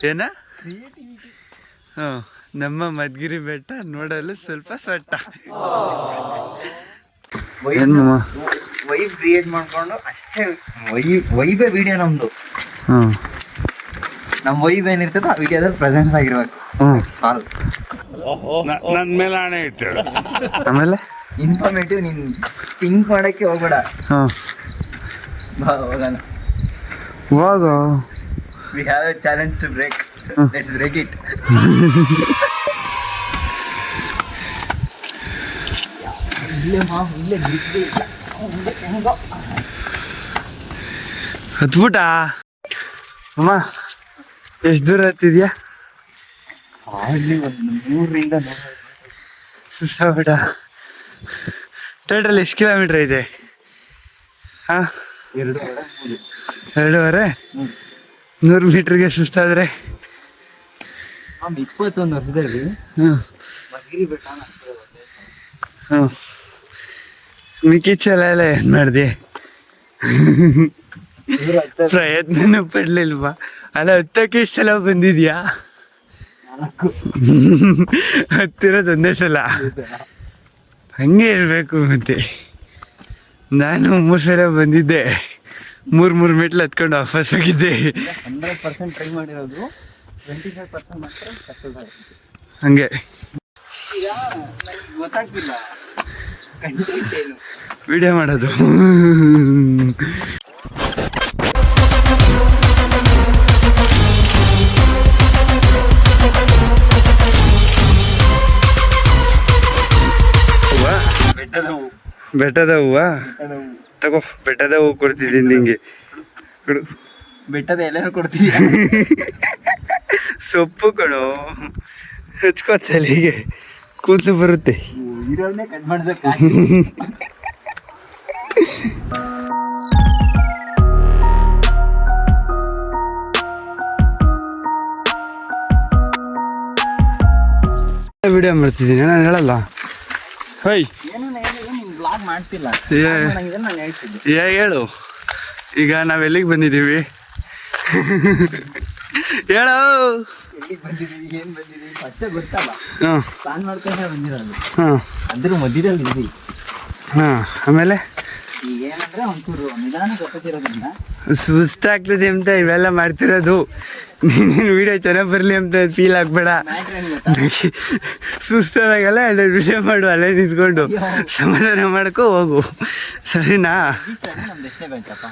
ಏನ ನಮ್ಮ ಮದ್ಗಿರಿ ಬೆಟ್ಟ ನೋಡಲು ಸ್ವಲ್ಪ ಸೊಟ್ಟ. ವೈಬ್ ಕ್ರಿಯೇಟ್ ಮಾಡ್ಕೊಂಡು ಅಷ್ಟೇ. ವೈಬೇ ವಿಡಿಯೋ ನಮ್ದು. ನಮ್ಮ ವೈಬ್ ಏನಿರ್ತದೆ ಆ ವಿಡಿಯೋದಲ್ಲಿ ಪ್ರೆಸೆನ್ಸ್ ಆಗಿರ್ಬೇಕು. ನನ್ನ ಮೇಲೆ ಹಣೆ ಇಟ್ಟು. ಆಮೇಲೆ ಇನ್ಫಾರ್ಮೇಟಿವ್. ನೀನ್ ಥಿಂಕ್ ಮಾಡಕ್ಕೆ ಹೋಗ್ಬೇಡ. ಹೋಗೋಣ. ಹೋಗೋ. We have a challenge to break. Let's break it. ಹತ್ಬಿಟ್ಟ ಅಮ್ಮ. ಎಷ್ಟು ದೂರ ಹತ್ತಿದ್ಯಾ? ಅಲ್ಲಿ ಒಂದು 3ರಿಂದ ಸುಸ್ತಾಗ್ಬಿಟ್ಟ. ಟೋಟಲ್ ಎಷ್ಟು ಕಿಲೋಮೀಟ್ರ್ ಇದೆ? 2.5 100 ಮೀಟ್ರಿಗೆ ಸುಸ್ತಾದ್ರೆ 21 ವರ್ಷದಲ್ಲಿ ಮದ್ಗಿರಿ ಬೆಟ್ಟ ಮಿಕ್ಕಿಚ್ಚಲ ಎಲ್ಲ ಏನ್ ಮಾಡ್ದೆ? ಪ್ರಯತ್ನನೂ ಪಡ್ಲಿಲ್ವಾ? ಅಲ್ಲ ಹತ್ತಕ್ಕೆ ಎಷ್ಟು ಸಲ ಬಂದಿದ್ಯಾ? ಹತ್ತಿರೋದು ಒಂದೇ ಸಲ. ಹಂಗೆ ಇರಬೇಕು. ಮತ್ತೆ ನಾನು 3 ಸಲ ಬಂದಿದ್ದೆ. 3 ಮೆಟ್ಲು ಹತ್ಕೊಂಡು ವಾಪಸ್ ಹೋಗಿದ್ದೆ. 100% ಟ್ರೈ ಮಾಡಿರೋದು. 25% ಮಾತ್ರ ಸಕ್ಸಸ್ ಆಗಿದೆ. ಹಂಗೆ ಈಗ ಗೊತ್ತಾಗ್ತಿಲ್ಲ ಕಂಟೆಂಟ್ ಏನು ವಿಡಿಯೋ ಮಾಡೋದು. ಬೆಟ್ಟದ ಹೂವಾ ತಗೋ. ಬೆಟ್ಟದ ಹೂವು ಕೊಡ್ತಿದ್ದೀನಿ ನಿಂಗೆ. ಕೊಡು. ಬೆಟ್ಟದ ಎಲೆನೂ ಕೊಡ್ತೀಯ? ಸೊಪ್ಪು ಕೊಡು. ಹಚ್ಕೋತಲ್ಲಿಗೆ ಕೂದಲು ಬರುತ್ತೆ. ಇರೋದನ್ನೇ ಕಟ್ ಮಾಡ್ಸಕ್ಕೆ. ವಿಡಿಯೋ ಮಾಡ್ತಿದ್ದೀನಿ ನಾನು ಹೇಳಲ್ಲ. ಹೈ ಬ್ಲಾಗ್ ಮಾಡ್ತಿಲ್ಲ. ಹೇಳು. ಈಗ ನಾವೆಲ್ಲಿಗೆ ಬಂದಿದ್ದೀವಿ ಹೇಳೋ. ಎಲ್ಲಿಗೆ ಬಂದಿದ್ದೀವಿ, ಏನು ಬಂದಿದ್ದೀವಿ ಅಷ್ಟೇ ಗೊತ್ತಲ್ಲ. ಹಾಂ ಪ್ಲಾನ್ ಮಾಡ್ಕೊಂಡೆ ಬಂದಿರೋದು. ಹಾಂ ಅದ್ರ ಮಧ್ಯದಲ್ಲಿ ಇದ್ದೀವಿ. ಹಾಂ ಆಮೇಲೆ ಈಗ ಏನಂದ್ರೆ ಒಂಚೂರು ನಿಧಾನ ಗೊತ್ತಿರೋದ್ರಿಂದ ಸುಸ್ತಾಗ್ತದೆ ಅಂತ ಇವೆಲ್ಲ ಮಾಡ್ತಿರೋದು. ನೀನೇನು ವಿಡಿಯೋ ಚೆನ್ನಾಗಿ ಬರಲಿ ಅಂತ ಫೀಲ್ ಆಗಬೇಡ. ಸುಸ್ತಾದಾಗೆಲ್ಲ 2 ವಿಡಿಯೋ ಮಾಡು. ಅಲ್ಲೇ ನಿಂತ್ಕೊಂಡು ಸಮಾಧಾನ ಮಾಡ್ಕೊ ಹೋಗು. ಸರಿನಾ? ನಮ್ದು ಎಷ್ಟೇ ಬೇಕಪ್ಪ?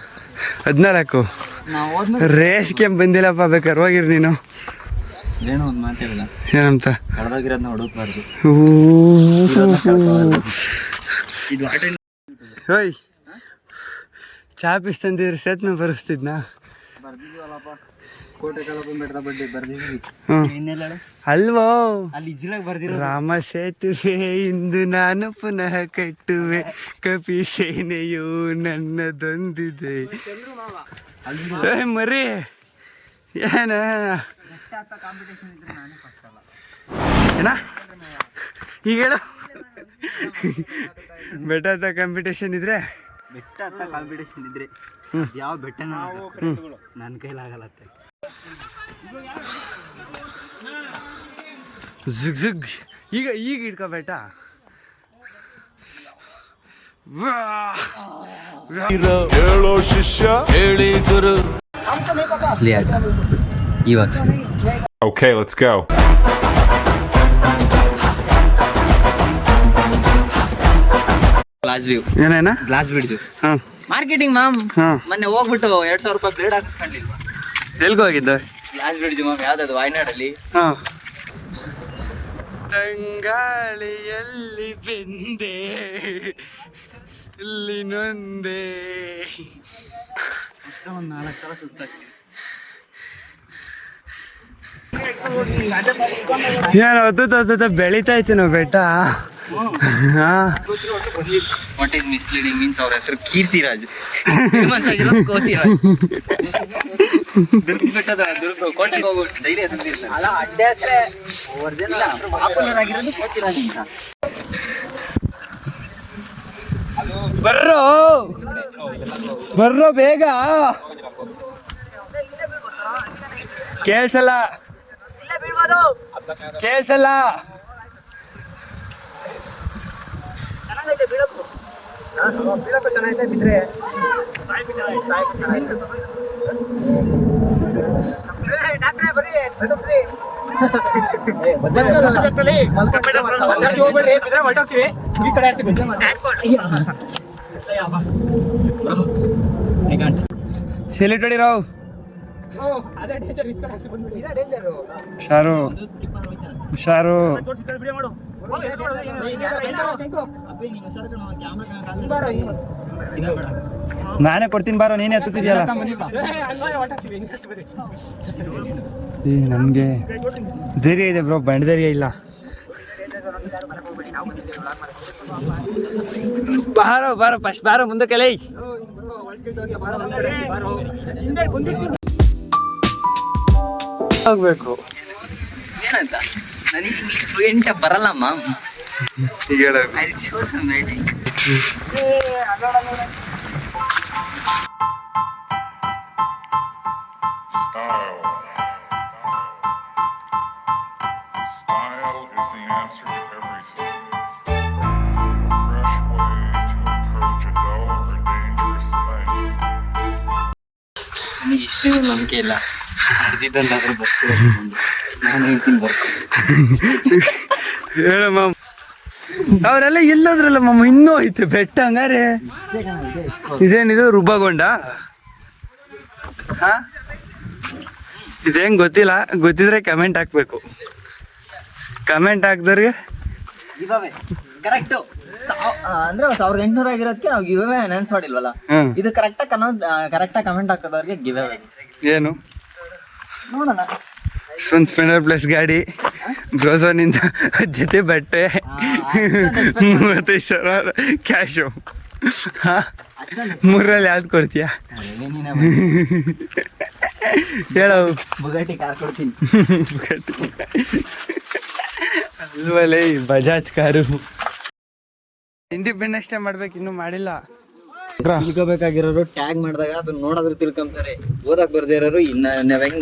14. ರೇಸ್ಗೆ ಬಂದಿಲ್ಲಪ್ಪ. ಬೇಕಾದ್ರೆ ಹೋಗಿರಿ ನೀನು. ಏನೋ ಒಂದು ಮಾತಾಡಿಲ್ಲ. ಏನಂತ? ಕಳೆದೋಗಿರೋದನ್ನ ಹುಡುಕ್ಬಾರ್ದು. ಹೋಯ್ ಚಾಪಿಸ್ ತಂದಿದ್ರೆ ಸೇತ್ನ ಬರೆಸ್ತಿದ್ನಾ? ಬರ್ದಿದ್ದೀವಲ್ಲಪ್ಪ. ಕೋಟೆ ಕಳಪನ್ ಬೆಟ್ಟದ ಬಡ್ಡಿ ಬರ್ದಿದ್ದೀವಿ. ಇನ್ನೆಲ್ಲ ಅಲ್ವೋ ಅಲ್ಲಿ ಇಜ್ರಾಗ್ ಬರ್ದಿರೋ ರಾಮ ಸೇತುವೆ ಇಂದು ನಾನು ಪುನಃ ಕಟ್ಟುವೆ, ಕಪಿ ಸೇನೆಯು ನನ್ನದೊಂದಿದೆ. ಮರಿ ಏನ ಕಾಂಪಿಟೇಷನ್ ಇದ್ರೆ ನಾನೇ ಫಸ್ಟ್ ಅಲ್ಲ ಏನ ಈಗ ಹೇಳು. ಬೆಟ್ಟ ಹತ್ತ ಕಾಂಪಿಟೇಷನ್ ಇದ್ರೆ ಬೆಟ್ಟ ಹತ್ತ ಕಾಂಪಿಟೇಷನ್ ಇದ್ರೆ ಯಾವ ಬೆಟ್ಟನ ನನ್ನ ಕೈಲಾಗಲ್ಲತ್ತೆ. ಝುಗ್ ಝುಗ್ ಈಗ ಇಟ್ಕೋ ಬೆಟ್ಟ. ಹೇಳೋ ಶಿಷ್ಯ ಹೇಳಿ ಗುರು. ಅಸಲಿ ಆಟ ಇವಾಗ. Okay, let's go. Glass view. ಏನೇನ ಗ್ಲಾಸ್ ಬಿಡ್ಜು. ಹಾಂ ಮಾರ್ಕೆಟಿಂಗ್ ಮ್ಯಾಮ್. ಹಾಂ ಮೊನ್ನೆ ಹೋಗ್ಬಿಟ್ಟು 2000 ರೂಪಾಯಿ ಬ್ಲೇಡ್ ಹಾಕಿಸ್ಕೊಂಡಿಲ್ವಾ? ಎಲ್ಗೂ ಹೋಗಿದ್ದೆ? ಗ್ಲಾಸ್ ಬಿಡ್ಜು ಮ್ಯಾಮ್. ಯಾವ್ದದು? ವಾಯನಾಡಲ್ಲಿ. ಹಾಂ. ತಂಗಾಳಿಯಲ್ಲಿ ಬೆಂದೆ ಇಲ್ಲಿ ನೊಂದೆ. ಒಂದು 4 ಸಲ ಸುಸ್ತಾಗ್ತೀವಿ. ಏನು ಹೊತ್ತ ಬೆಳೀತಾ ಇತ್ತು ನಾವು ಬೆಟ್ಟ. ವಾಟ್ ಈಸ್ ಮಿಸ್ಲೀಡಿಂಗ್ ಮೀನ್ಸ್ ಅವ್ರ ಹೆಸರು ಕೀರ್ತಿರಾಜ್. ಕೋತಿರಾಜ್. ಬೆಟ್ಟದ ಕೋಟೆಗೆ ಹೋಗ್ಬಿಟ್ಟು ಡೈಲಿ ಅಲ್ಲ ಅಡ್ಡೆ ಪಾಪ್ಯುಲರ್ ಆಗಿರೋದು ಕೋತಿರಾಜ್ ಅಂತ. ಬರ್ರೋ ಬೇಗ. ಕೇಳ್ಸಲ್ಲ ಕೇಳ್ಸಲ್ಲ. ಸೆಲೆಕ್ಟ್ ಹೊಡಿರಾವ್ ಹುಷಾರು ಹುಷಾರು. ನಾನೇ ಕೊಡ್ತೀನಿ ಬಾರೋ, ನೀನೇ ಹತ್ತಿದ್ಯಲ್ಲ. ನಮ್ಗೆ ಧೈರ್ಯ ಇದೆ ಬ್ರೋ, ಬಂಡ ಧೈರ್ಯ ಇಲ್ಲ. ಬಾರೋ ಬಾರೋ ಫಸ್ಟ್ ಬಾರೋ ಮುಂದಕ್ಕೆ ಲೈ. ಹೋಗ್ಬೇಕು ಏನಂತ ನನಗೆ ಸ್ಟೂಡೆಂಟ್ ಬರಲ್ಲಮ್ಮ. ಹೇಳ I show some magic. Style is the answer to everything. A fresh way to approach a dull or dangerous thing. ನನಗೆ ಇಷ್ಟು ನಂಬಿಕೆ ಇಲ್ಲ. ನಡೆದಿದ್ದಂತಾದ್ರೂ ಬರ್ತೀರ, ನಾನು ಹೇಳ್ತೀನಿ ಬರ್ತೀನಿ. ಹೇಳ ಮಾಮ್, ಅವರೆಲ್ಲ ಎಲ್ಲೋದ್ರಲ್ಲ ಮಾಮ, ಇನ್ನೂ ಐತೆ ಬೆಟ್ಟ ಹಂಗಾರೆ. ಇದೇನಿದು ರುಬ್ಬಗೊಂಡ? ಹಾ ಇದೇನ್ ಗೊತ್ತಿಲ್ಲ, ಗೊತ್ತಿದ್ರೆ ಕಮೆಂಟ್ ಹಾಕ್ಬೇಕು. ಕಮೆಂಟ್ ಹಾಕ್ದವ್ರಿಗೆ ಇವಾವೆ ಕರೆಕ್ಟು. ಅಂದ್ರೆ 1800 ಆಗಿರೋದಕ್ಕೆ ನಾವು ಗಿವ್ ಅವೇ ಅನೌನ್ಸ್ ಮಾಡಿಲ್ವಲ್ಲ. ಇದು ಕರೆಕ್ಟಾಗಿ ಕಮೆಂಟ್ ಹಾಕೋದವ್ರಿಗೆ ಗಿವ್ ಅವೇ. ಏನು ನೋಡೋಣ. ಸ್ವಂತ ಸ್ಪೆಂಡರ್ ಪ್ಲಸ್ ಗಾಡಿ, ಬ್ರೋಸೋನಿಂದ ಜೊತೆ ಬಟ್ಟೆ, 35,000 ಕ್ಯಾಶು. ಮೂರಲ್ಲಿ ಯಾವ್ದು ಕೊಡ್ತೀಯ ಹೇಳೋ? ಬುಗಾಟಿ ಕಾರ್ ಕೊಡ್ತೀನಿ. ಅಲ್ವಲೇ ಬಜಾಜ್ ಕಾರು. ಇಂಡಿಪೆಂಡೆನ್ಸ್ ಡೇ ಮಾಡ್ಬೇಕು, ಇನ್ನೂ ಮಾಡಿಲ್ಲ. ತಿಳ್ಕೊಬೇಕಾಗಿರೋರು ಟ್ಯಾಗ್ ಮಾಡಿದಾಗ ಅದನ್ನ ನೋಡೋದ್ರು ತಿಳ್ಕೊಂತಾರೆ. ಓದಕ್ ಬರ್ದೇ ಇರೋರು ಇನ್ನ ನಾವ್ ಹೆಂಗ್